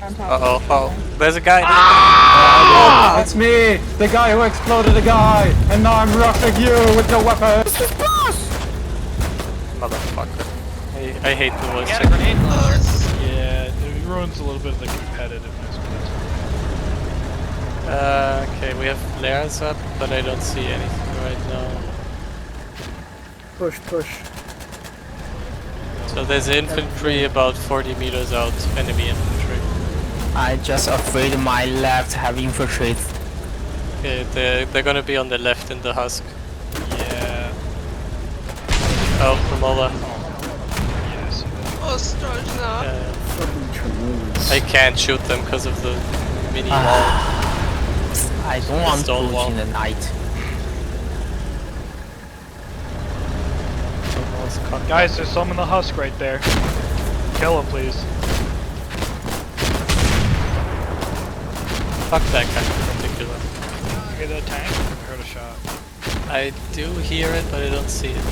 Uh-oh, oh, there's a guy. That's me! The guy who exploded a guy! And now I'm rushing you with the weapon! This is boss! Motherfucker. I hate the voice Get a grenade launcher. Yeah, it ruins a little bit of the competitiveness. Okay, we have flares up, but I don't see anything right now. Push, push. So there's infantry about 40 meters out, enemy infantry. I just afraid my left have infiltrated. Okay, they're gonna be on the left in the husk. Yeah. Oh, from over. Yes. Ostrożna. Fucking tremendous. I can't shoot them because of the mini wall. I don't want to stone push wall. in the night. Guys, there's some in the husk right there. Kill him, please. Fuck that guy in particular. You hear that tank? I heard a shot. I do hear it, but I don't see it.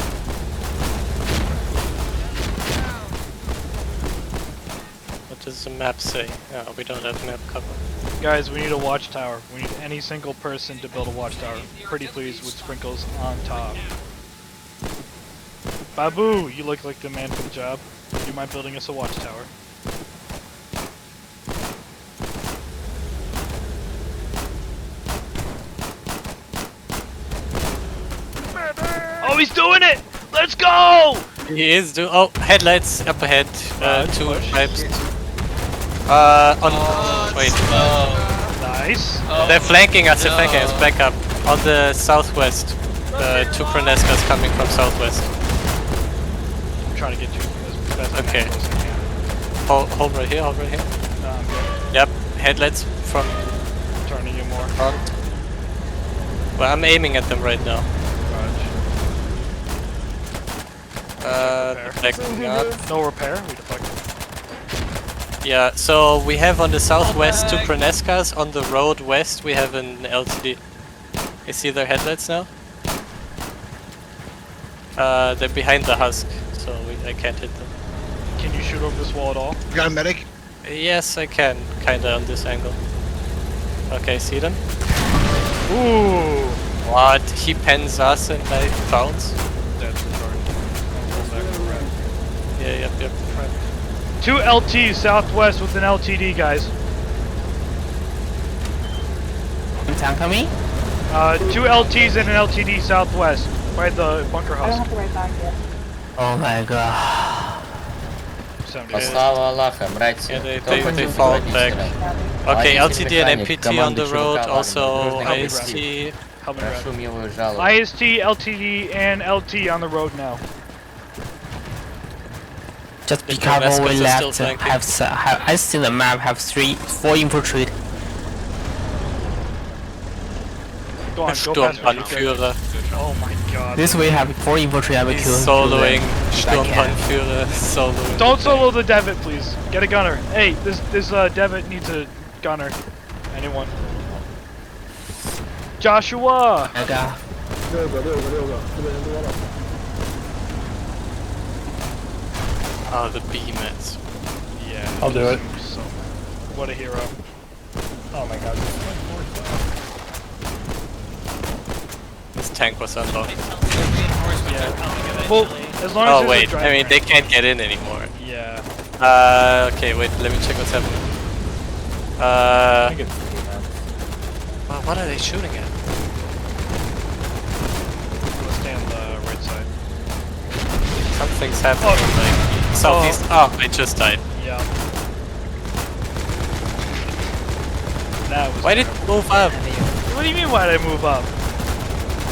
What does the map say? Oh, we don't have map cover. Guys, we need a watchtower. We need any single person to build a watchtower. Pretty please, with sprinkles on top. Babu, you look like the man for the job. Do you mind building us a watchtower? Oh, he's doing it! Let's go! He is doing. Oh, headlights up ahead. Two pipes. Wait. Nice. They're flanking us. They're flanking us. Back up on the southwest. Two Pronescas coming from southwest. I'm trying to get you as best Okay. as I can. Hold right here. Hold right here. No, I'm good. Yep. Headlights from Turning you more. front. Well, I'm aiming at them right now. Backing up. No repair? We deflected. Yeah, so we have on the southwest two Pronescas. On the road west we have an LTD. You see their headlights now? They're behind the husk, so I can't hit them. Can you shoot over this wall at all? You got a medic? Yes, I can, kinda on this angle. Okay, see them? Ooh! What? He pens us and I bounce? That's retarded. Yeah, yep. Right. 2 LTs southwest with an LTD, guys. Tank coming? 2 LTs and an LTD southwest, by the bunker husk. Oh my god. 70. Слава Аллахам, братья. Yeah, they fall back. Okay, LTD and MPT on the road, also IST. Прошу милую жалобу. IST, LTD, and LT on the road now. Just be The careful, we Pronescas are left. still flanking. I see the map have 4 infantry. Go on, go past me. Sturmbannführer. Oh my god. This way have 4 infantry I will He's kill. soloing. if I can. Sturmbannführer soloing. Don't solo the Devitt, please. Get a gunner. Hey, this Devitt needs a gunner. Anyone? Joshua! 那个 6个，这边人多了。 Oh, the B-mats. Yeah. I'll do it. So, what a hero. Oh my god. This tank was unlocked. Well, as long as Oh there's wait, a drive I mean they can't get in anymore. Yeah. Okay, wait, let me check what's happening. I think it's pretty bad. Well, what are they shooting at? Let's stay on the right side. Something's happening, like southeast. Oh, I just died. Yeah. That was. Why did you move up? What do you mean? Why did I move up?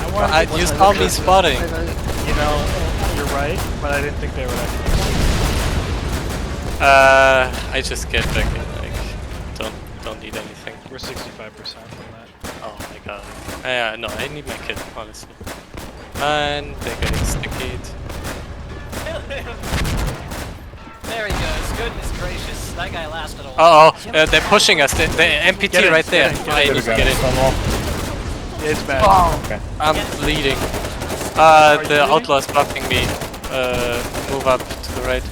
I wanted to You saw me spotting. You know, you're right, but I didn't think they were actually. I just get back in. Like, don't need anything. We're 65% from that. Oh my god. No, I need my kit, honestly. And they're getting sticky. There he goes. Goodness gracious. That guy lasted a while. Uh-oh, they're pushing us. The MPT Get it, right there. get it, I need to get it. It's bad. Okay. I'm bleeding. you The bleeding? outlaw's blocking me. Move up to the right.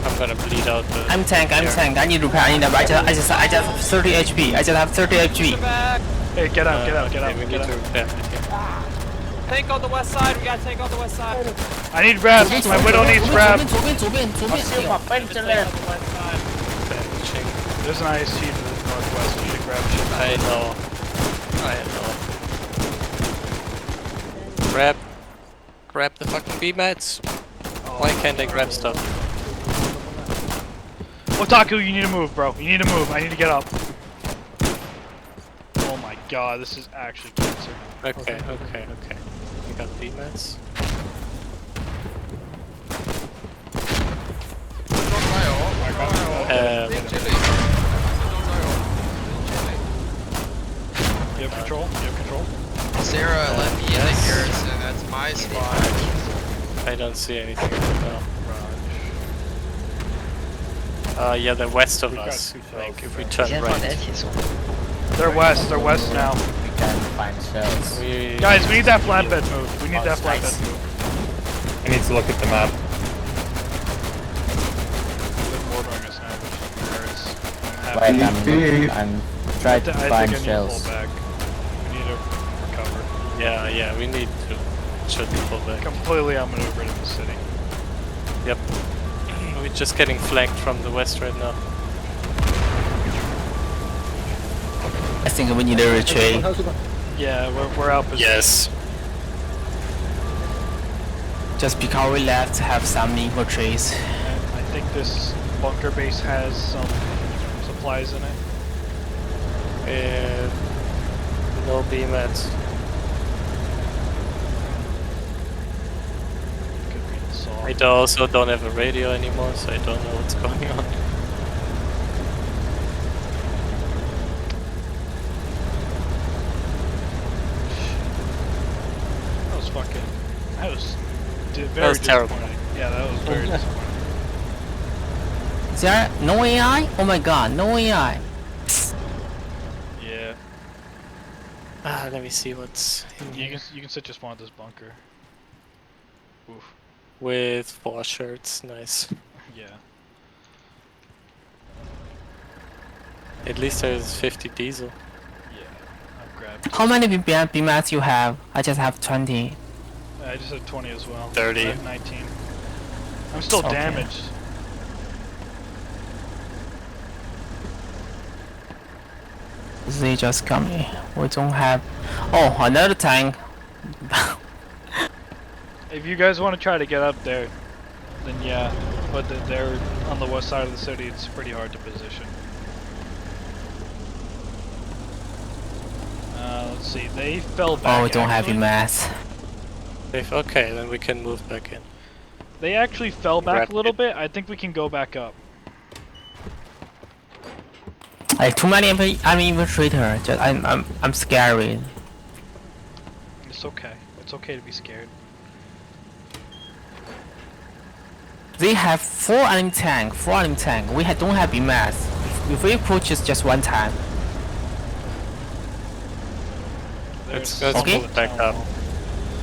I'm gonna bleed out the... I'm tank. I need repair. I just have 30 HP. I just have 30 HP. Back. Hey, get out. Okay, we need to repair. Tank on the west side. We got tank on the west side. I need wraps. My widow needs wraps. 左边。 Tank on the west side. There's an IST to the northwest. We need to grab shit. I know. Grab the fucking B-mats. Why can't I grab stuff? Otaku, you need to move, bro. You need to move. I need to get up. Oh my god, this is actually cancer. Okay. You got B-mats? You have control? Sarah, let me in the garrison. That's my spot. I don't see anything right now. Yeah, they're west of us. Like, if we turn right. They're west now. We can find shells. Guys, we need that flatbed move. We need that flatbed move. I need to look at the map. They're bordering us now, which Wait, hurts. I'm trying to I find think I need to shells. pull back. We need to recover. Yeah, we need to. Should pull back. Completely outmaneuvered in the city. Yep. We're just getting flanked from the west right now. I think we need a retreat. Yeah, we're out position. Yes. Just because we left have some infiltrates. And I think this bunker base has some supplies in it. No B-mats. Could be the saw. I also don't have a radio anymore, so I don't know what's going on. That was fucking. That was That was terrible. disappointing. Yeah, that was very disappointing. Is there no AI? Oh my god, no AI. Yeah. Let me see what's in You here. can sit just one at this bunker. Oof. With 4 shirts, nice. Yeah. At least there's 50 diesel. Yeah. I've grabbed. How many BMats you have? I just have 20. I just had 20 as well. 30. I have 19. I'm still Okay. damaged. They just coming. We don't have. Oh, another tank. If you guys want to try to get up there, then yeah. But they're on the west side of the city. It's pretty hard to position. Let's see. They fell back. Oh, we don't have actually. BMats. Okay, then we can move back in. They actually fell back Grab a little it. bit. I think we can go back up. Like too many infiltrator. Just I'm scary. It's okay. It's okay to be scared. They have 4 enemy tank. We don't have BMats. If we approach just one time. Let's Okay. move back up.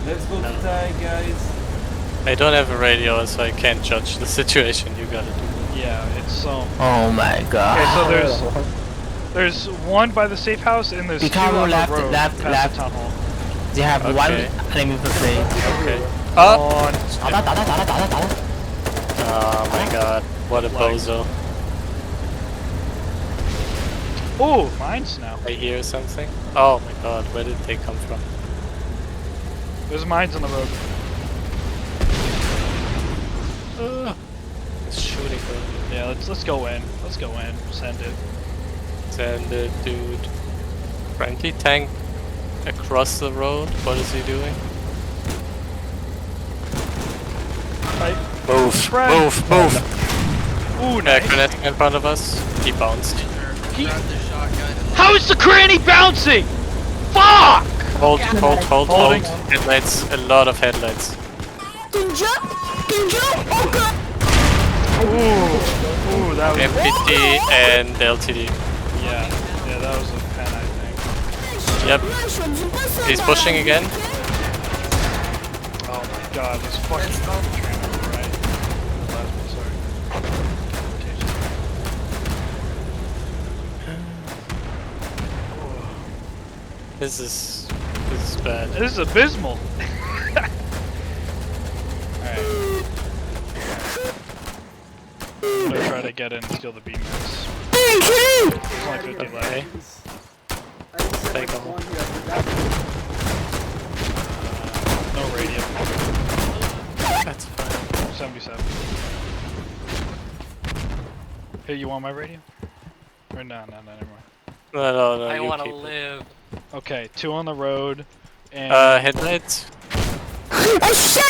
Let's go to tank, guys. I don't have a radio, so I can't judge the situation. You gotta do it. Yeah, it's Oh my god. Okay, so there's one by the safe house and there's Be 2 on careful, the left, road left, past left. the town hall. They have Okay. 1 enemy infiltrate. Okay. Come Oh! on. 打了。 Oh my god, what a bozo. Oh, mines now. I hear something. Oh my god, where did they come from? There's mines on the road. It's shooting me. Yeah, let's go in. Let's go in. Send it. Send it, dude. Friendly tank across the road. What is he doing? Right. Move, Friend. move. Ooh, nice. Grenade in front of us. He bounced. Grab the shotgun. How is the cranny bouncing? Fuck! Hold. Holding. Headlights, a lot of headlights. Ooh, that was. MPT and LTD. Yeah, that was a pen, I think. Yep. He's pushing again. Oh my god, this fucking train on the right. Left, sorry. This is bad. This is abysmal. Alright. I'm gonna try to get in and steal the beam max. It's only 50 left. Okay. Take them. No radio. That's fine. 77. Hey, you want my radio? Or no, never mind. No, I you want to keep it. live. Okay, 2 on the road, and... Headlights. Pushing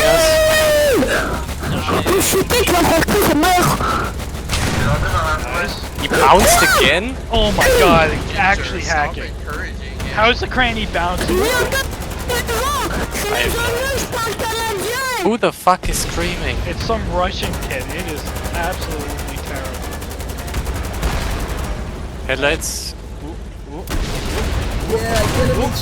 us. He bounced again? Oh my god, it's actually Stop hacking. encouraging him. How is the cranny bouncing? I have no idea. Who the fuck is screaming? It's some Russian kid. It is absolutely terrible. Headlights.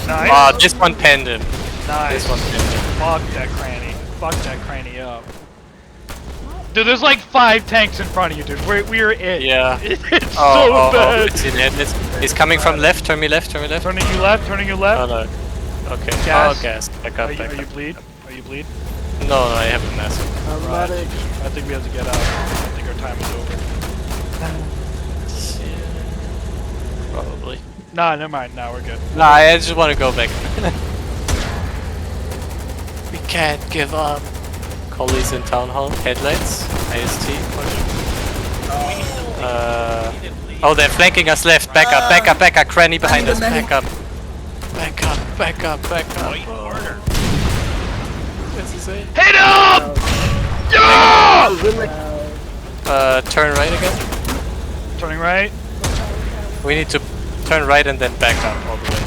Nice. Ah, this one penned him. Nice. This one penned him. Fuck that cranny. Fuck that cranny up. Dude, there's like 5 tanks in front of you, dude. We're it. Yeah. It's so bad. It's in headlights. He's coming from left. Turn me left. Turn me left. Turning you left, turning you left. Oh no. Okay. Gas. Oh, gas. Back up. Are Back you up. bleed? Are you bleed? No, I have a massive. Right. I think we have to get out. I think our time is over. Probably. Nah, never mind. Nah, we're good. Nah, I just want to go back. We can't give up. Collies in town hall. Headlights. IST. Oh, they're flanking us left. Back up. Back up. Back up. Cranny behind us. Back up. Back up. Back up. Back up. What's he saying? Hit him! Yeah! Turn right again. Turning right. We need to turn right and then back up all the way.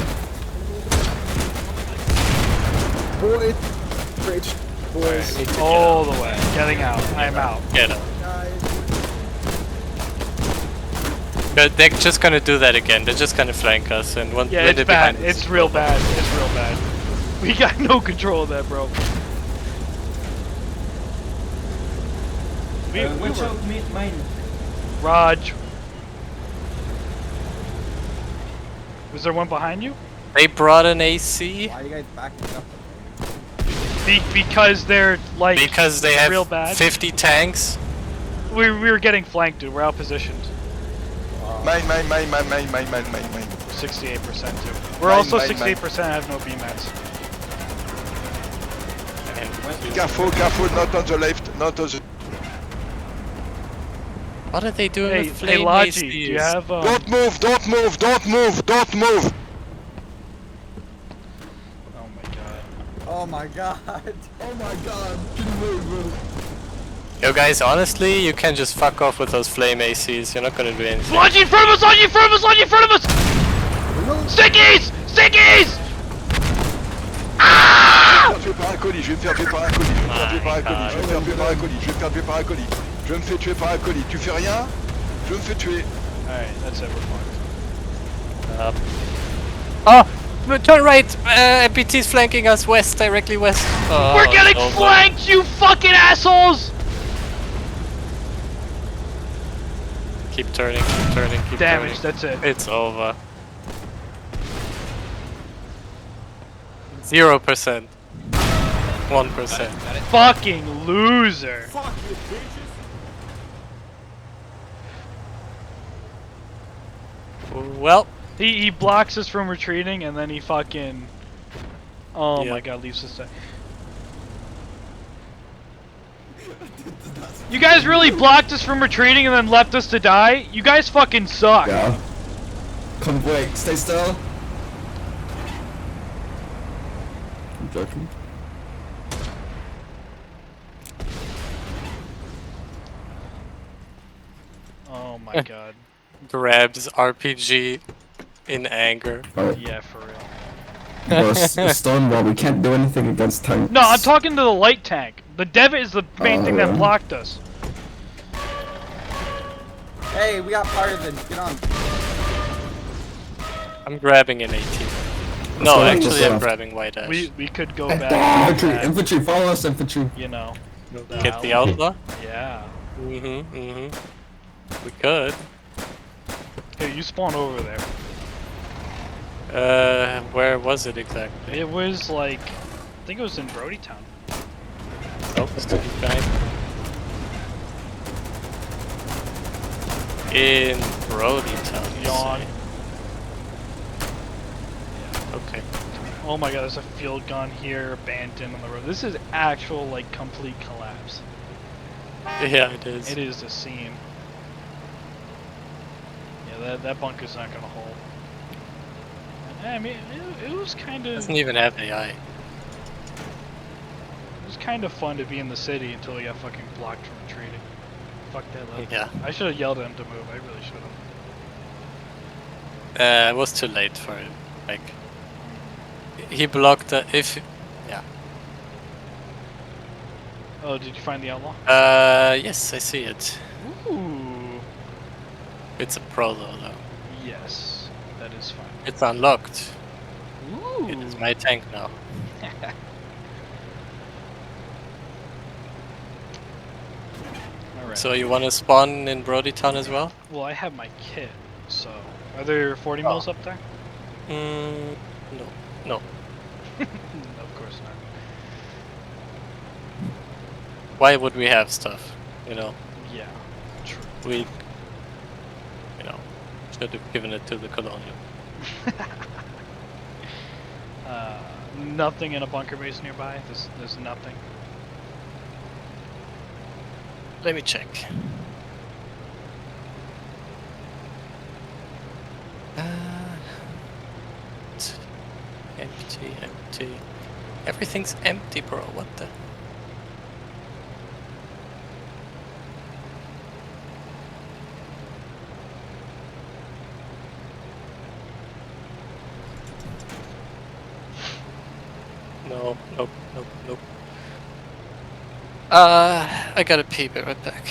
Boy, bridge, boys. We need to All the way. Getting out. I'm out. get up. They're just gonna do that again. They're just gonna flank us and when Yeah, when it's they're bad. behind us, It's real bad. It's real bad. We got no control of that, bro. We were... Raj. Was there one behind you? They brought an AC Why are you guys backing up? Because they're like because they have real bad. 50 tanks. We were getting flanked, dude. We're outpositioned. Mine. 68% too. We're Mine, also mine, 68% have no BMATs. Careful, not on the left, not on the... What are they doing Hey, with flame Logi, ACs? do you have Don't move! Oh my god. Oh my god! Yo guys, honestly, you can just fuck off with those flame ACs. You're not gonna do anything. Logi in front of us! Logi in front of us! Logi in front of us! Stickies! Stickies! Je vais me faire tuer par un colis, je vais me faire tuer par un colis, je me fais tuer par un colis, tu fais rien, je me fais tuer. Alright, that's it, we're fucked. Oh! Turn right! MPT's flanking us west, directly west. Oh, We're getting it's over. flanked, you fucking assholes! Keep turning, keep Damage, turning. that's it. It's over. 0%. 1%. Fucking loser. Well, He blocks us from retreating and then he fucking... Oh Yeah. my god, leaves us there. You guys really blocked us from retreating and then left us to die? You guys fucking suck. Yeah. Come wait, stay still. I'm joking. Oh my god. grabs RPG in anger. Yeah, for real. Stonewall, we can't do anything against tanks. No, I'm talking to the light tank. The dev is the main thing that blocked us. Hey, we got Partisan, get on. I'm grabbing an 18. No, actually I'm grabbing White Ash. We could go back. Infantry, follow us, infantry. You know. Get the outlaw? Yeah. We could. Hey, you spawn over there. Where was it exactly? It was like, I think it was in Brody Town. Oh, it's to be kind. In Brody Town. you Yawn. say? Okay. Oh my god, there's a field gun here, abandoned on the road. This is actual, like, complete collapse. Yeah, it is. It is the scene. Yeah, that bunker's not gonna hold. I mean, it was kind of... Doesn't even have AI. It was kind of fun to be in the city until he got fucking blocked from retreating. Fuck that level. Yeah. I should have yelled at him to move. I really should have. It was too late for him. Like, he blocked the yeah. Oh, did you find the outlaw? Yes, I see it. Ooh. It's a pro though. Yes, that is fine. It's unlocked. Ooh. It is my tank now. Alright. So you want to spawn in Brody Town as well? Well, I have my kit, so... Are there 40 mils up there? No. No. Of course not. Why would we have stuff? You know, Yeah, true. we, should have given it to the Colonial. Nothing in a bunker base nearby? There's nothing? Let me check. Empty, empty. Everything's empty, bro. What the? No, nope, nope, nope. I gotta pee, be right back.